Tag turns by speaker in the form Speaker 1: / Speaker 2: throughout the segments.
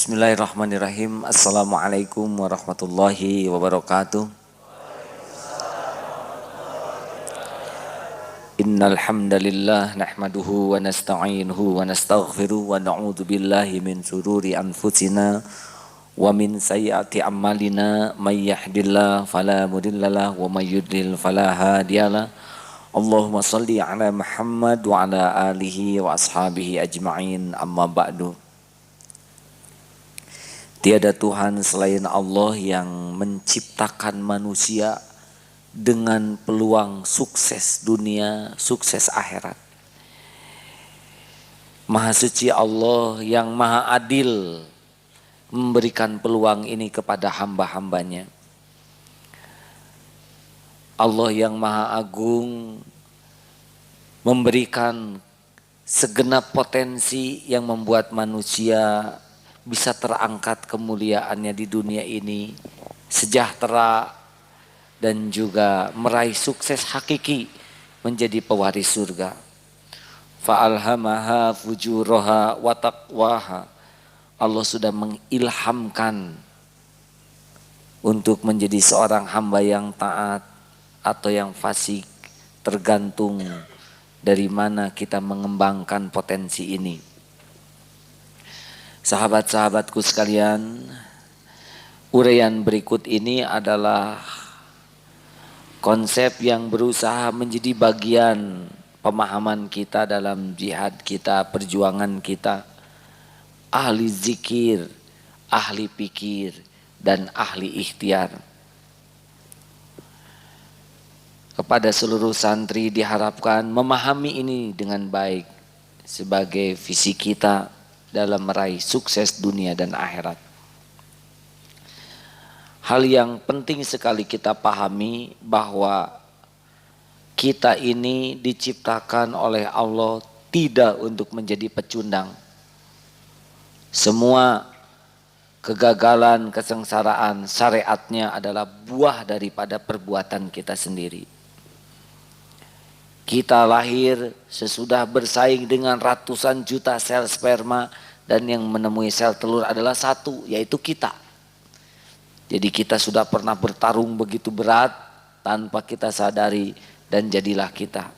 Speaker 1: Bismillahirrahmanirrahim. Assalamualaikum warahmatullahi wabarakatuh. Innal hamdalillah nahmaduhu wa nasta'inuhu wa nastaghfiruh wa na'udzu billahi min shururi anfusina wa min sayyiati a'malina may yahdihillahu fala mudhillalah wa may yudlil fala hadiyalah. Allahumma shalli ala Muhammad wa ala alihi wa ashabihi ajma'in, amma ba'du. Tiada Tuhan selain Allah yang menciptakan manusia dengan peluang sukses dunia, sukses akhirat. Maha suci Allah yang maha adil memberikan peluang ini kepada hamba-hambanya. Allah yang maha agung memberikan segenap potensi yang membuat manusia bisa terangkat kemuliaannya di dunia ini, sejahtera dan juga meraih sukses hakiki menjadi pewaris surga. Fa'alhamaha fujuraha wa taqwaha. Allah sudah mengilhamkan untuk menjadi seorang hamba yang taat atau yang fasik, tergantung dari mana kita mengembangkan potensi ini. Sahabat-sahabatku sekalian, uraian berikut ini adalah konsep yang berusaha menjadi bagian pemahaman kita dalam jihad kita, perjuangan kita. Ahli zikir, ahli pikir, dan ahli ikhtiar. Kepada seluruh santri diharapkan memahami ini dengan baik sebagai visi kita dalam meraih sukses dunia dan akhirat. Hal yang penting sekali kita pahami bahwa kita ini diciptakan oleh Allah tidak untuk menjadi pecundang. Semua kegagalan, kesengsaraan, syariatnya adalah buah daripada perbuatan kita sendiri. Kita lahir sesudah bersaing dengan ratusan juta sel sperma dan yang menemui sel telur adalah satu, yaitu kita. Jadi kita sudah pernah bertarung begitu berat tanpa kita sadari dan jadilah kita.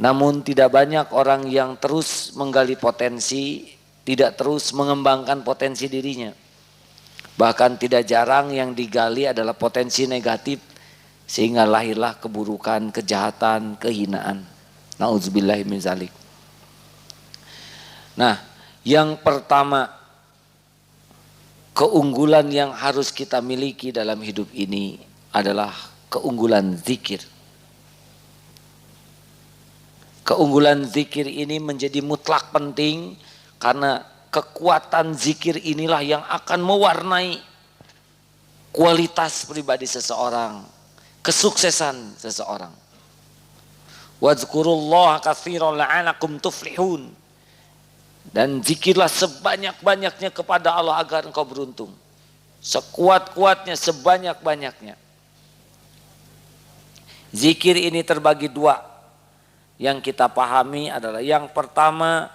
Speaker 1: Namun tidak banyak orang yang terus menggali potensi, tidak terus mengembangkan potensi dirinya. Bahkan tidak jarang yang digali adalah potensi negatif, sehingga lahirlah keburukan, kejahatan, kehinaan. Nauzubillahi min zalik. Nah, yang pertama, keunggulan yang harus kita miliki dalam hidup ini adalah keunggulan zikir. Keunggulan zikir ini menjadi mutlak penting karena kekuatan zikir inilah yang akan mewarnai kualitas pribadi seseorang, kesuksesan seseorang. Wadzkurullaha katsiran la'alakum tuflihun. Dan zikirlah sebanyak-banyaknya kepada Allah agar engkau beruntung. Sekuat-kuatnya, sebanyak-banyaknya. Zikir ini terbagi dua. Yang kita pahami adalah yang pertama,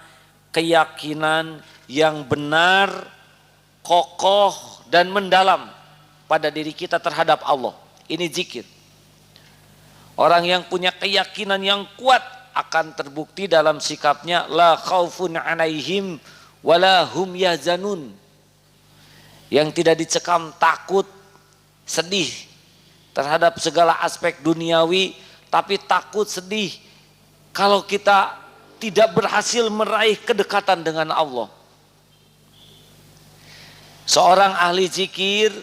Speaker 1: keyakinan yang benar, kokoh dan mendalam pada diri kita terhadap Allah. Ini zikir. Orang yang punya keyakinan yang kuat akan terbukti dalam sikapnya, la khaufun 'alaihim wala hum yahzanun. Yang tidak dicekam takut, sedih terhadap segala aspek duniawi, tapi takut, sedih kalau kita tidak berhasil meraih kedekatan dengan Allah. Seorang ahli zikir,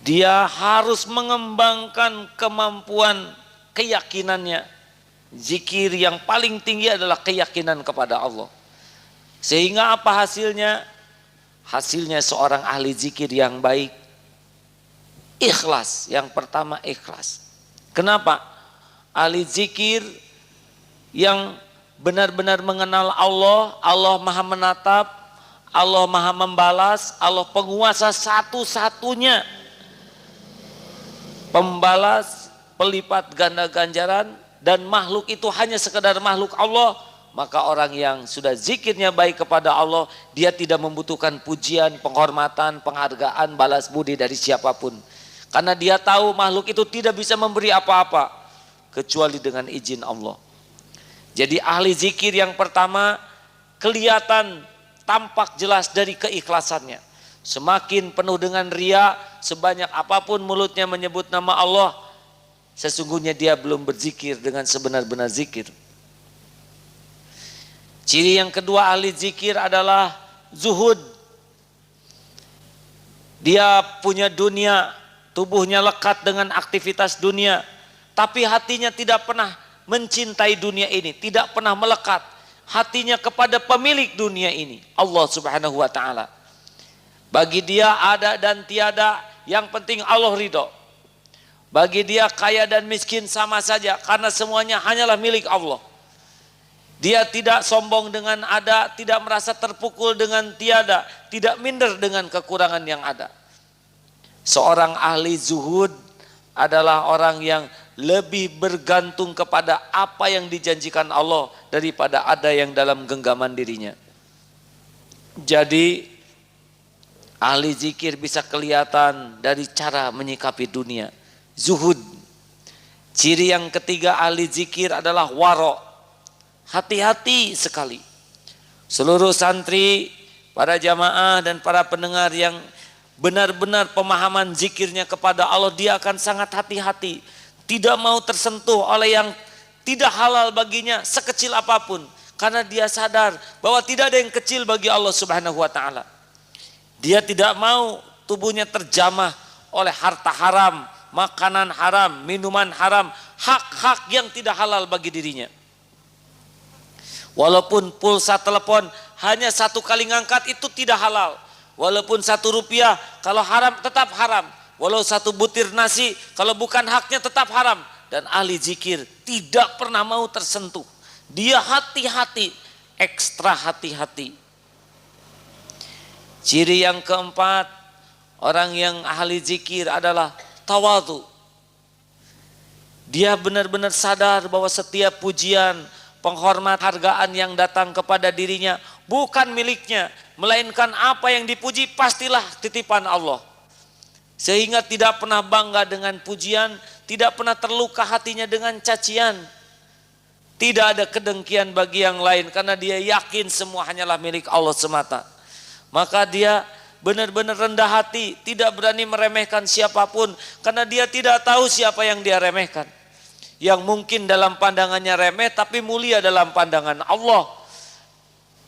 Speaker 1: dia harus mengembangkan kemampuan keyakinannya. Zikir yang paling tinggi adalah keyakinan kepada Allah. Sehingga apa hasilnya? Hasilnya seorang ahli zikir yang baik, ikhlas. Yang pertama ikhlas. Kenapa? Ahli zikir yang benar-benar mengenal Allah, Allah maha menatap, Allah maha membalas, Allah penguasa satu-satunya pembalas, pelipat ganda ganjaran, dan makhluk itu hanya sekedar makhluk Allah, maka orang yang sudah zikirnya baik kepada Allah, dia tidak membutuhkan pujian, penghormatan, penghargaan, balas budi dari siapapun. Karena dia tahu makhluk itu tidak bisa memberi apa-apa kecuali dengan izin Allah. Jadi ahli zikir yang pertama kelihatan tampak jelas dari keikhlasannya. Semakin penuh dengan riya, sebanyak apapun mulutnya menyebut nama Allah, sesungguhnya dia belum berzikir dengan sebenar-benar zikir. Ciri yang kedua ahli zikir adalah zuhud. Dia punya dunia, tubuhnya lekat dengan aktivitas dunia, tapi hatinya tidak pernah mencintai dunia ini, tidak pernah melekat hatinya kepada pemilik dunia ini, Allah Subhanahu wa taala. Bagi dia ada dan tiada, yang penting Allah ridho. Bagi dia kaya dan miskin sama saja, karena semuanya hanyalah milik Allah. Dia tidak sombong dengan ada, tidak merasa terpukul dengan tiada, tidak minder dengan kekurangan yang ada. Seorang ahli zuhud adalah orang yang lebih bergantung kepada apa yang dijanjikan Allah daripada ada yang dalam genggaman dirinya. Jadi ahli zikir bisa kelihatan dari cara menyikapi dunia, zuhud. Ciri yang ketiga ahli zikir adalah waro. Hati-hati sekali. Seluruh santri, para jamaah dan para pendengar yang benar-benar pemahaman zikirnya kepada Allah, dia akan sangat hati-hati. Tidak mau tersentuh oleh yang tidak halal baginya sekecil apapun. Karena dia sadar bahwa tidak ada yang kecil bagi Allah Subhanahu wa ta'ala. Dia tidak mau tubuhnya terjamah oleh harta haram, makanan haram, minuman haram, hak-hak yang tidak halal bagi dirinya. Walaupun pulsa telepon hanya 1 kali ngangkat itu tidak halal. Walaupun 1 rupiah kalau haram tetap haram. Walau 1 butir nasi kalau bukan haknya tetap haram. Dan ahli zikir tidak pernah mau tersentuh. Dia hati-hati, ekstra hati-hati. Ciri yang keempat, orang yang ahli zikir adalah tawadhu. Dia benar-benar sadar bahwa setiap pujian, penghormat, hargaan yang datang kepada dirinya bukan miliknya, melainkan apa yang dipuji pastilah titipan Allah. Sehingga tidak pernah bangga dengan pujian, tidak pernah terluka hatinya dengan cacian. Tidak ada kedengkian bagi yang lain karena dia yakin semua hanyalah milik Allah semata. Maka dia benar-benar rendah hati, tidak berani meremehkan siapapun karena dia tidak tahu siapa yang dia remehkan. Yang mungkin dalam pandangannya remeh tapi mulia dalam pandangan Allah.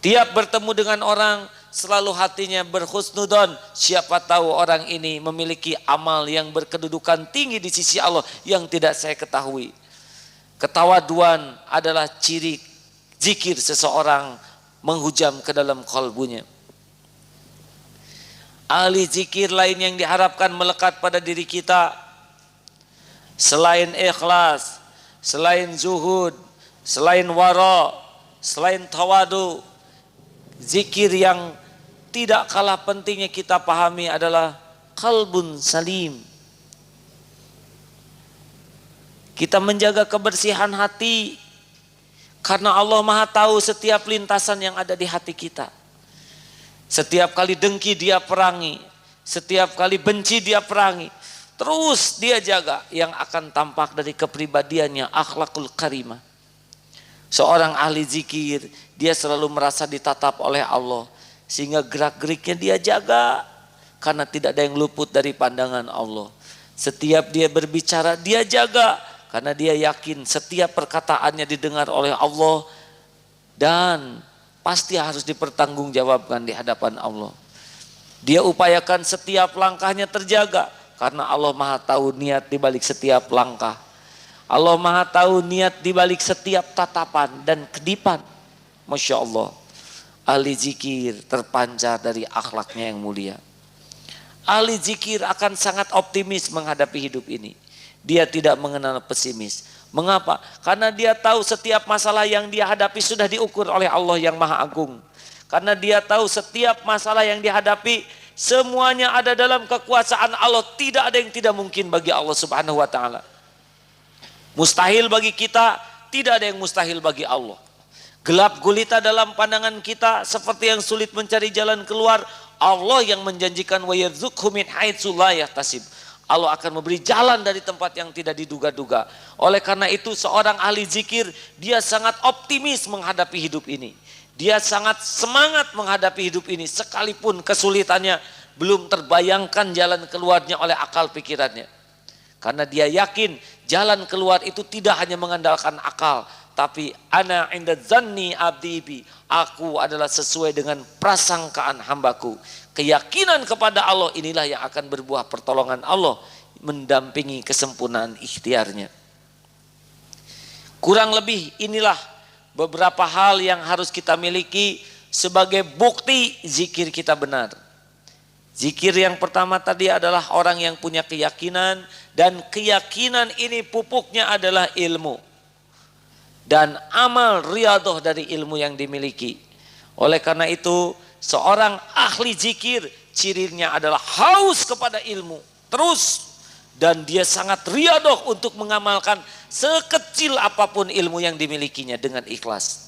Speaker 1: Tiap bertemu dengan orang selalu hatinya berhusnudon. Siapa tahu orang ini memiliki amal yang berkedudukan tinggi di sisi Allah yang tidak saya ketahui. Ketawaduan adalah ciri zikir seseorang menghujam ke dalam kalbunya. Ahli zikir lain yang diharapkan melekat pada diri kita selain ikhlas, selain zuhud, selain wara, selain tawadu, zikir yang tidak kalah pentingnya kita pahami adalah qalbun salim. Kita menjaga kebersihan hati karena Allah Maha tahu setiap lintasan yang ada di hati kita. Setiap kali dengki dia perangi, setiap kali benci dia perangi. Terus dia jaga yang akan tampak dari kepribadiannya, akhlakul karimah. Seorang ahli zikir, dia selalu merasa ditatap oleh Allah. Sehingga gerak-geriknya dia jaga. Karena tidak ada yang luput dari pandangan Allah. Setiap dia berbicara, dia jaga. Karena dia yakin setiap perkataannya didengar oleh Allah. Dan pasti harus dipertanggungjawabkan di hadapan Allah. Dia upayakan setiap langkahnya terjaga. Karena Allah Maha tahu niat di balik setiap langkah. Allah Maha tahu niat di balik setiap tatapan dan kedipan. Masya Allah. Ahli zikir terpancar dari akhlaknya yang mulia. Ahli zikir akan sangat optimis menghadapi hidup ini. Dia tidak mengenal pesimis. Mengapa? Karena dia tahu setiap masalah yang dia hadapi sudah diukur oleh Allah yang Maha Agung. Karena dia tahu setiap masalah yang dihadapi semuanya ada dalam kekuasaan Allah. Tidak ada yang tidak mungkin bagi Allah Subhanahu wa ta'ala. Mustahil bagi kita, tidak ada yang mustahil bagi Allah. gelap gulita dalam pandangan kita seperti yang sulit mencari jalan keluar, Allah yang menjanjikan wa yarzuqhu min haitsu la yahtasib. Allah akan memberi jalan dari tempat yang tidak diduga-duga. Oleh karena itu seorang ahli zikir, dia sangat optimis menghadapi hidup ini. Dia sangat semangat menghadapi hidup ini sekalipun kesulitannya belum terbayangkan jalan keluarnya oleh akal pikirannya. Karena dia yakin jalan keluar itu tidak hanya mengandalkan akal, tapi ana inda zanni abdi bi, aku adalah sesuai dengan prasangkaan hambaku. Keyakinan kepada Allah inilah yang akan berbuah pertolongan Allah mendampingi kesempurnaan ikhtiarnya. Kurang lebih inilah beberapa hal yang harus kita miliki sebagai bukti zikir kita benar. Zikir yang pertama tadi adalah orang yang punya keyakinan, dan keyakinan ini pupuknya adalah ilmu dan amal riyadhah dari ilmu yang dimiliki. Oleh karena itu seorang ahli zikir cirinya adalah haus kepada ilmu terus, dan dia sangat riyadhah untuk mengamalkan sekecil apapun ilmu yang dimilikinya dengan ikhlas.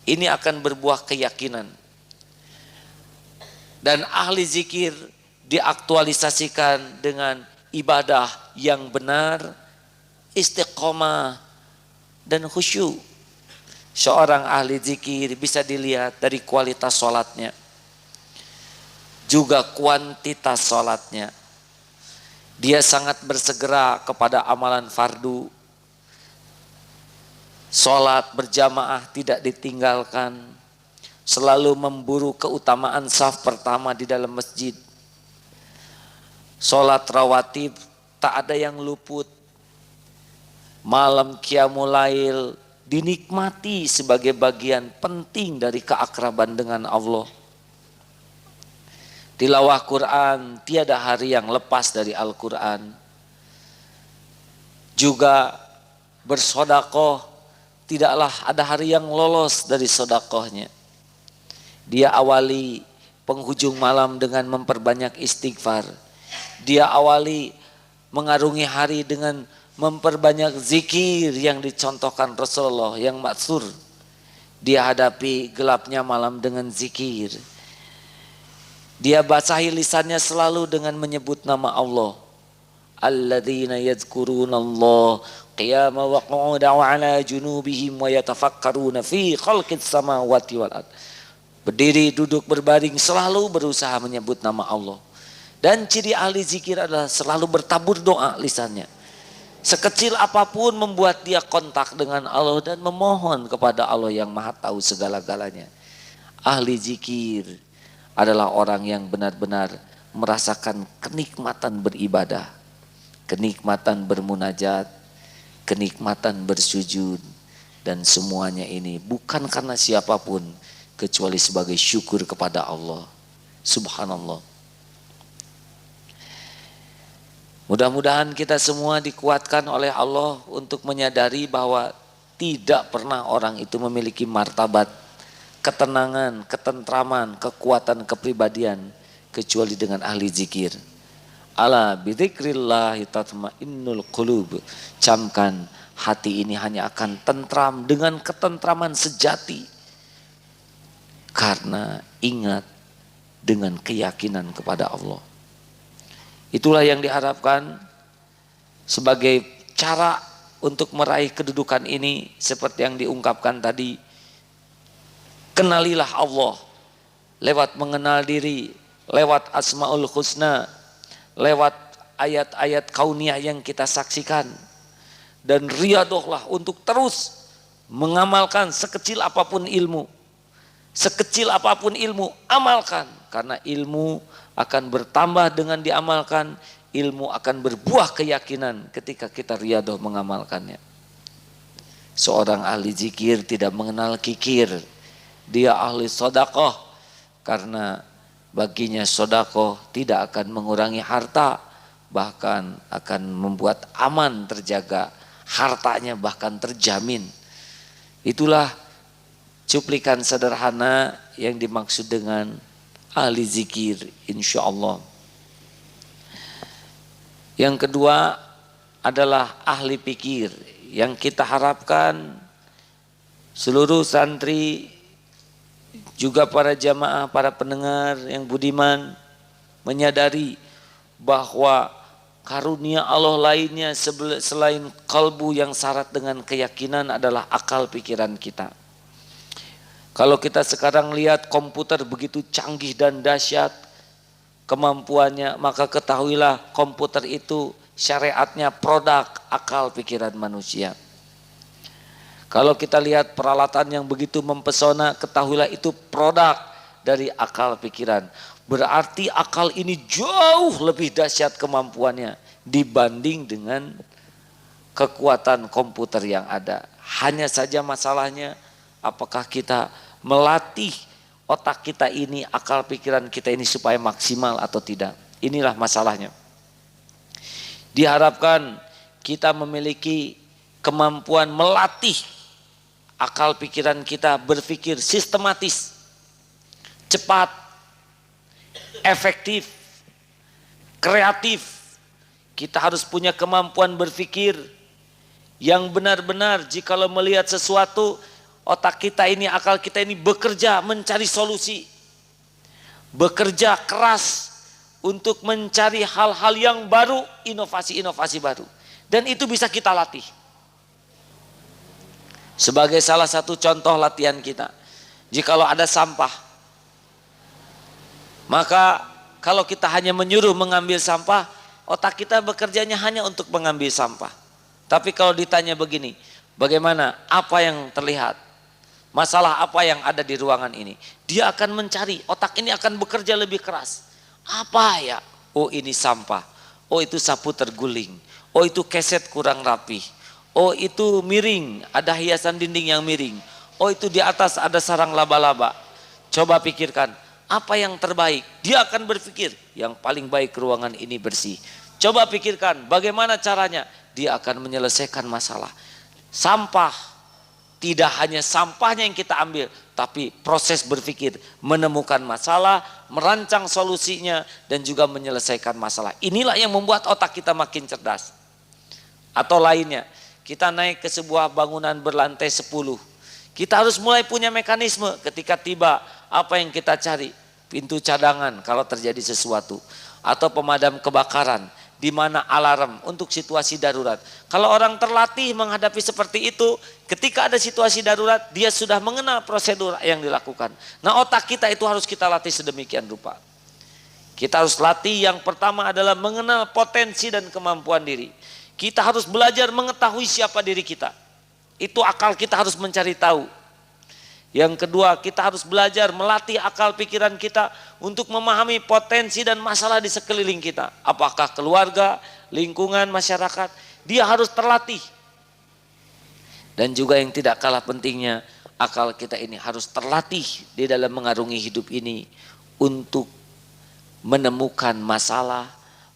Speaker 1: Ini akan berbuah keyakinan. Dan ahli zikir diaktualisasikan dengan ibadah yang benar, istiqomah dan khusyuk. Seorang ahli zikir bisa dilihat dari kualitas sholatnya, juga kuantitas sholatnya. Dia sangat bersegera kepada amalan fardu. Sholat berjamaah tidak ditinggalkan. Selalu memburu keutamaan saf pertama di dalam masjid. Sholat rawatib tak ada yang luput. Malam qiyamul lail dinikmati sebagai bagian penting dari keakraban dengan Allah. Tilawah Quran, tiada hari yang lepas dari Al-Quran. Juga bersodakoh, tidaklah ada hari yang lolos dari sodakohnya. Dia awali penghujung malam dengan memperbanyak istighfar. Dia awali mengarungi hari dengan memperbanyak zikir yang dicontohkan Rasulullah yang maksur. Dia hadapi gelapnya malam dengan zikir. Dia basahi lisannya selalu dengan menyebut nama Allah. Alladzina yadhkurunallah qiyama wa qu'udan wa ala junubihim wa yatafakkaruna fi khalqis samawati wal ard. Berdiri, duduk, berbaring selalu berusaha menyebut nama Allah. Dan ciri ahli zikir adalah selalu bertabur doa lisannya. Sekecil apapun membuat dia kontak dengan Allah dan memohon kepada Allah yang maha tahu segala-galanya. Ahli zikir adalah orang yang benar-benar merasakan kenikmatan beribadah, kenikmatan bermunajat, kenikmatan bersujud, dan semuanya ini bukan karena siapapun kecuali sebagai syukur kepada Allah. Subhanallah. Mudah-mudahan kita semua dikuatkan oleh Allah untuk menyadari bahwa tidak pernah orang itu memiliki martabat, ketenangan, ketentraman, kekuatan kepribadian kecuali dengan ahli zikir. Ala bidzikrillah tatmainnul qulub. Camkan, hati ini hanya akan tentram dengan ketentraman sejati. Karena ingat dengan keyakinan kepada Allah. Itulah yang diharapkan sebagai cara untuk meraih kedudukan ini seperti yang diungkapkan tadi. Kenalilah Allah lewat mengenal diri, lewat Asmaul Husna, lewat ayat-ayat kauniyah yang kita saksikan. Dan riyadhahlah untuk terus mengamalkan sekecil apapun ilmu. Sekecil apapun ilmu, amalkan. Karena ilmu akan bertambah dengan diamalkan. Ilmu akan berbuah keyakinan ketika kita riyadhah mengamalkannya. Seorang ahli zikir tidak mengenal kikir. Dia ahli sedekah. Karena baginya sedekah tidak akan mengurangi harta. Bahkan akan membuat aman terjaga. Hartanya bahkan terjamin. Itulah cuplikan sederhana yang dimaksud dengan ahli zikir, insya Allah. Yang kedua adalah ahli pikir, yang kita harapkan seluruh santri, juga para jamaah, para pendengar yang budiman menyadari bahwa karunia Allah lainnya selain kalbu yang syarat dengan keyakinan adalah akal pikiran kita. Kalau kita sekarang lihat komputer begitu canggih dan dahsyat kemampuannya, maka ketahuilah komputer itu syariatnya produk akal pikiran manusia. Kalau kita lihat peralatan yang begitu mempesona, ketahuilah itu produk dari akal pikiran. Berarti akal ini jauh lebih dahsyat kemampuannya dibanding dengan kekuatan komputer yang ada. Hanya saja masalahnya apakah kita melatih otak kita ini, akal pikiran kita ini supaya maksimal atau tidak. Inilah masalahnya. Diharapkan kita memiliki kemampuan melatih akal pikiran kita berpikir sistematis, cepat, efektif, kreatif. Kita harus punya kemampuan berpikir yang benar-benar jikalau melihat sesuatu, otak kita ini, akal kita ini bekerja mencari solusi. Bekerja keras untuk mencari hal-hal yang baru, inovasi-inovasi baru. Dan itu bisa kita latih. Sebagai salah satu contoh latihan kita, jikalau ada sampah, maka kalau kita hanya menyuruh mengambil sampah, otak kita bekerjanya hanya untuk mengambil sampah. Tapi kalau ditanya begini, bagaimana, apa yang terlihat, masalah apa yang ada di ruangan ini, dia akan mencari, otak ini akan bekerja lebih keras. Apa ya? Oh ini sampah, oh itu sapu terguling, oh itu keset kurang rapi, oh itu miring, ada hiasan dinding yang miring, oh itu di atas ada sarang laba-laba. Coba pikirkan, apa yang terbaik? Dia akan berpikir, yang paling baik ruangan ini bersih. Coba pikirkan, bagaimana caranya? Dia akan menyelesaikan masalah. Sampah, tidak hanya sampahnya yang kita ambil, tapi proses berpikir, menemukan masalah, merancang solusinya, dan juga menyelesaikan masalah. Inilah yang membuat otak kita makin cerdas. Atau lainnya, kita naik ke sebuah bangunan berlantai 10. Kita harus mulai punya mekanisme ketika tiba apa yang kita cari. Pintu cadangan kalau terjadi sesuatu. Atau pemadam kebakaran, di mana alarm untuk situasi darurat. Kalau orang terlatih menghadapi seperti itu, ketika ada situasi darurat, dia sudah mengenal prosedur yang dilakukan. Nah, otak kita itu harus kita latih sedemikian rupa. Kita harus latih, yang pertama adalah mengenal potensi dan kemampuan diri. Kita harus belajar mengetahui siapa diri kita. Itu akal kita harus mencari tahu. Yang kedua, kita harus belajar melatih akal pikiran kita untuk memahami potensi dan masalah di sekeliling kita. Apakah keluarga, lingkungan, masyarakat, dia harus terlatih. Dan juga yang tidak kalah pentingnya, akal kita ini harus terlatih di dalam mengarungi hidup ini untuk menemukan masalah,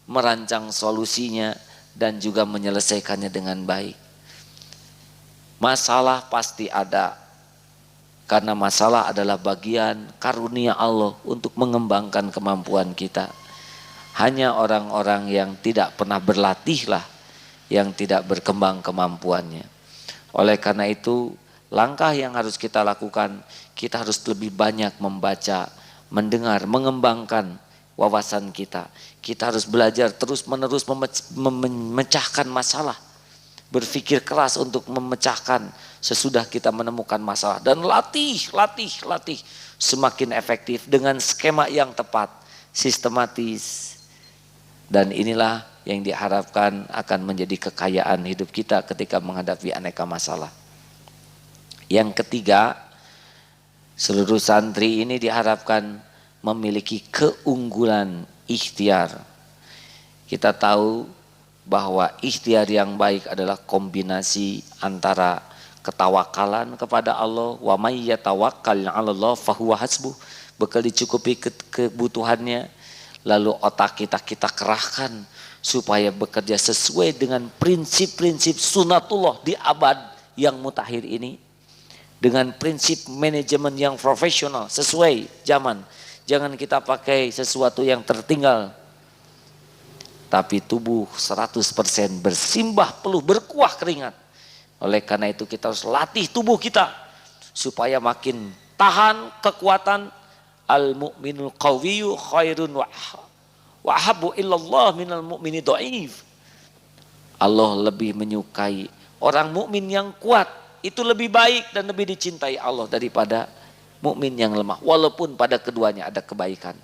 Speaker 1: merancang solusinya, dan juga menyelesaikannya dengan baik. Masalah pasti ada. Karena masalah adalah bagian karunia Allah untuk mengembangkan kemampuan kita. Hanya orang-orang yang tidak pernah berlatihlah yang tidak berkembang kemampuannya. Oleh karena itu, langkah yang harus kita lakukan, kita harus lebih banyak membaca, mendengar, mengembangkan wawasan kita. Kita harus belajar terus-menerus memecahkan masalah. Berpikir keras untuk memecahkan sesudah kita menemukan masalah. Dan latih. Semakin efektif dengan skema yang tepat, sistematis. Dan inilah yang diharapkan akan menjadi kekayaan hidup kita ketika menghadapi aneka masalah. Yang ketiga, seluruh santri ini diharapkan memiliki keunggulan ikhtiar. Kita tahu bahwa ikhtiar yang baik adalah kombinasi antara ketawakalan kepada Allah, wa may yatawakkal 'alallah fahuwa hasbuh, bekal dicukupi kebutuhannya, lalu otak kita kerahkan supaya bekerja sesuai dengan prinsip-prinsip sunatullah di abad yang mutakhir ini, dengan prinsip manajemen yang profesional sesuai zaman. Jangan kita pakai sesuatu yang tertinggal, tapi tubuh 100% bersimbah peluh, berkuah keringat. Oleh karena itu kita harus latih tubuh kita supaya makin tahan kekuatan. Al-mu'minul qawiyyu khairun wa habbu illallah minal mu'mini dhaif. Allah lebih menyukai orang mukmin yang kuat, itu lebih baik dan lebih dicintai Allah daripada mukmin yang lemah, walaupun pada keduanya ada kebaikan.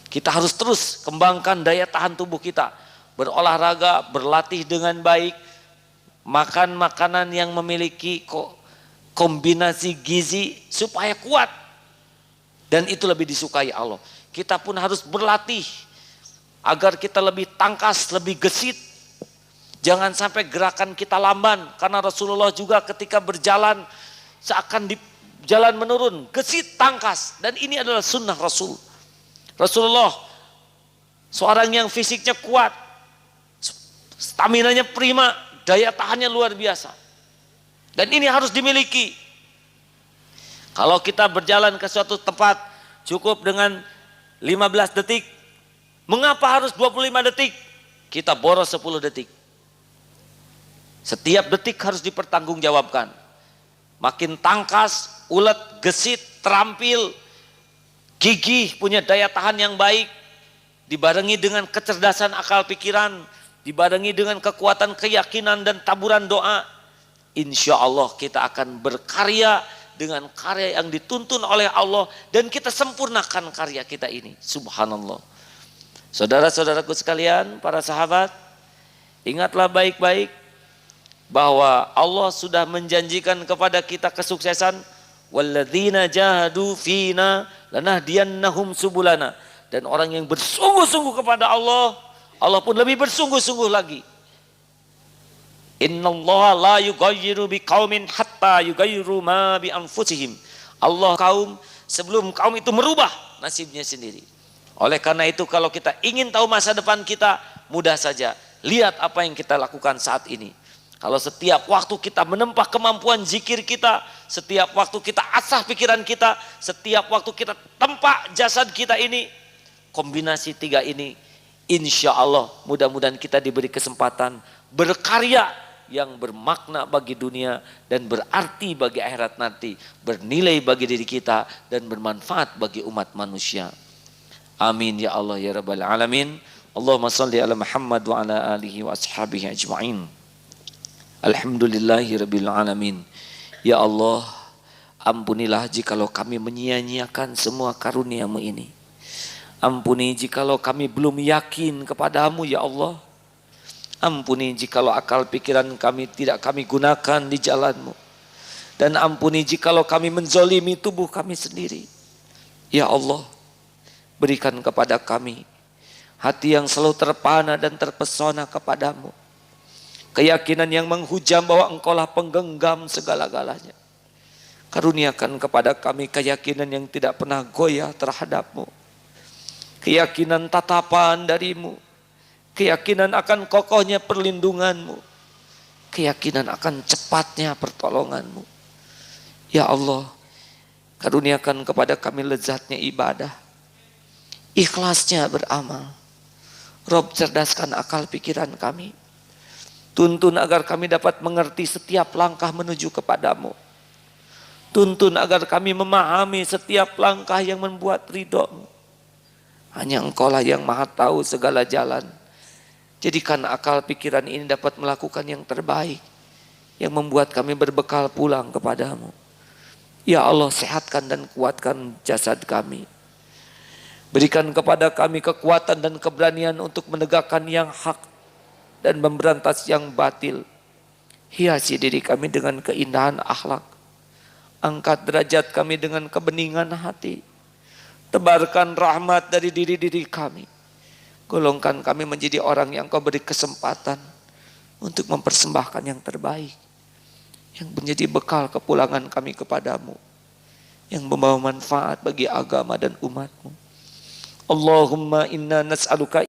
Speaker 1: Kita harus terus kembangkan daya tahan tubuh kita, berolahraga, berlatih dengan baik, makan makanan yang memiliki kombinasi gizi supaya kuat. Dan itu lebih disukai Allah. Kita pun harus berlatih agar kita lebih tangkas, lebih gesit. Jangan sampai gerakan kita lamban. Karena Rasulullah juga ketika berjalan seakan di jalan menurun, gesit, tangkas. Dan ini adalah sunnah Rasul. Rasulullah seorang yang fisiknya kuat, staminanya prima, daya tahannya luar biasa. Dan ini harus dimiliki. Kalau kita berjalan ke suatu tempat cukup dengan 15 detik, mengapa harus 25 detik? Kita boros 10 detik. Setiap detik harus dipertanggungjawabkan. Makin tangkas, ulet, gesit, terampil, gigih, punya daya tahan yang baik, dibarengi dengan kecerdasan akal pikiran, dibarengi dengan kekuatan keyakinan dan taburan doa, insya Allah kita akan berkarya dengan karya yang dituntun oleh Allah, dan kita sempurnakan karya kita ini. Subhanallah. Saudara-saudaraku sekalian, para sahabat, ingatlah baik-baik bahwa Allah sudah menjanjikan kepada kita kesuksesan. Walladzina jahadu fina lanahdiyannahum subulana. Dan orang yang bersungguh-sungguh kepada Allah, Allah pun lebih bersungguh-sungguh lagi. Innallaha la yughayyiru biqaumin hatta yughayyiru ma bi anfusihim. Allah kaum sebelum kaum itu merubah nasibnya sendiri. Oleh karena itu kalau kita ingin tahu masa depan kita, mudah saja. Lihat apa yang kita lakukan saat ini. Kalau setiap waktu kita menempah kemampuan zikir kita, setiap waktu kita asah pikiran kita, setiap waktu kita tempa jasad kita ini, kombinasi tiga ini, insya Allah mudah-mudahan kita diberi kesempatan berkarya yang bermakna bagi dunia dan berarti bagi akhirat nanti, bernilai bagi diri kita dan bermanfaat bagi umat manusia. Amin ya Allah ya Rabbal Alamin. Allahumma salli ala Muhammad wa ala alihi wa ashabihi ajma'in. Alhamdulillahi Rabbil Alamin. Ya Allah, ampunilah jikalau kami menyia-nyiakan semua karunia-Mu ini. Ampuni jikalau kami belum yakin kepadamu ya Allah. Ampuni jikalau akal pikiran kami tidak kami gunakan di jalan-Mu. Dan ampuni jikalau kami menzolimi tubuh kami sendiri. Ya Allah, berikan kepada kami hati yang selalu terpana dan terpesona kepadamu. Keyakinan yang menghujam bahwa Engkaulah penggenggam segala-galanya. Karuniakan kepada kami keyakinan yang tidak pernah goyah terhadap-Mu. Keyakinan tatapan dari-Mu. Keyakinan akan kokohnya perlindungan-Mu. Keyakinan akan cepatnya pertolongan-Mu. Ya Allah, karuniakan kepada kami lezatnya ibadah. Ikhlasnya beramal. Rob, cerdaskan akal pikiran kami. Tuntun agar kami dapat mengerti setiap langkah menuju kepadamu. Tuntun agar kami memahami setiap langkah yang membuat ridho-Mu. Hanya Engkaulah yang maha tahu segala jalan. Jadikan akal pikiran ini dapat melakukan yang terbaik, yang membuat kami berbekal pulang kepadamu. Ya Allah, sehatkan dan kuatkan jasad kami. Berikan kepada kami kekuatan dan keberanian untuk menegakkan yang hak dan memberantas yang batil. Hiasi diri kami dengan keindahan akhlak. Angkat derajat kami dengan kebeningan hati. Tebarkan rahmat dari diri-diri kami. Golongkan kami menjadi orang yang Kau beri kesempatan untuk mempersembahkan yang terbaik, yang menjadi bekal kepulangan kami kepadamu, yang membawa manfaat bagi agama dan umat-Mu. Allahumma inna nas'aluka